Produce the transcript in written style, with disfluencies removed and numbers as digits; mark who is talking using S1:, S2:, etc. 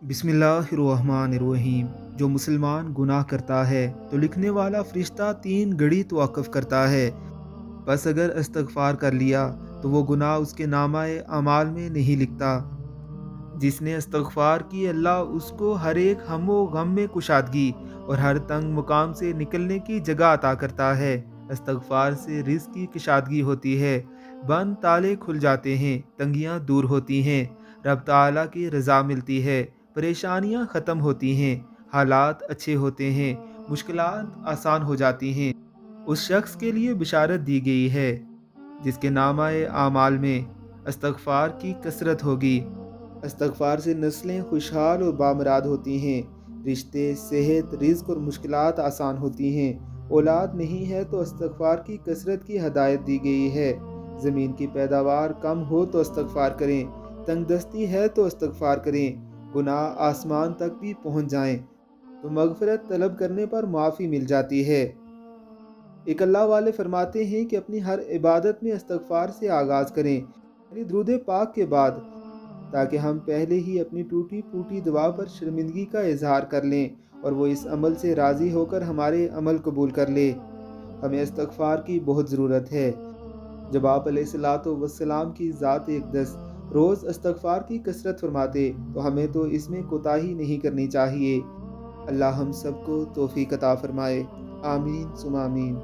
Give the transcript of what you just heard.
S1: बिस्मिल्लाहिर्रहमानिर्रहीम। जो मुसलमान गुनाह करता है तो लिखने वाला फरिश्ता 3 घड़ी तवक्कुफ़ करता है। बस अगर इस्तग़फ़ार कर लिया तो वो गुनाह उसके नामाए अमाल में नहीं लिखता। जिसने इस्तग़फ़ार की अल्लाह उसको हर एक हम व गम में कुशादगी और हर तंग मुकाम से निकलने की जगह अता करता है। इस्तग़फ़ार से रिज़्क़ की कुशादगी होती है, बंद ताले खुल जाते हैं, तंगियाँ दूर होती हैं, रब ताला की रज़ा मिलती है, परेशानियाँ ख़त्म होती हैं, हालात अच्छे होते हैं, मुश्किलात आसान हो जाती हैं। उस शख्स के लिए बिशारत दी गई है जिसके नामाए आमाल में इस्तग़फ़ार की कसरत होगी। इस्तग़फ़ार से नस्लें खुशहाल और बामुराद होती हैं, रिश्ते, सेहत, रिज़्क़ और मुश्किलात आसान होती हैं। औलाद नहीं है तो इस्तग़फ़ार की कसरत की हदायत दी गई है। ज़मीन की पैदावार कम हो तो इस्तग़फ़ार करें, तंगदस्ती है तो इस्तग़फ़ार करें, गुनाह आसमान तक भी पहुँच जाएं तो मग़फ़िरत तलब करने पर माफ़ी मिल जाती है। एक अल्लाह वाले फरमाते हैं कि अपनी हर इबादत में इस्तग़फ़ार से आगाज़ करें, यानी दुरूद पाक के बाद, ताकि हम पहले ही अपनी टूटी फूटी दुआ पर शर्मिंदगी का इजहार कर लें और वो इस अमल से राज़ी होकर हमारे अमल कबूल कर ले। हमें इस्तग़फ़ार की बहुत ज़रूरत है। जब आप अलैहिस्सलातु वस्सलाम की ज़ात अक़दस रोज़ इस्तग़फ़ार की कसरत फरमाते तो हमें तो इसमें कोताही नहीं करनी चाहिए। अल्लाह हम सबको तौफ़ीक़ अता फ़रमाए। आमीन सुम्मा आमीन।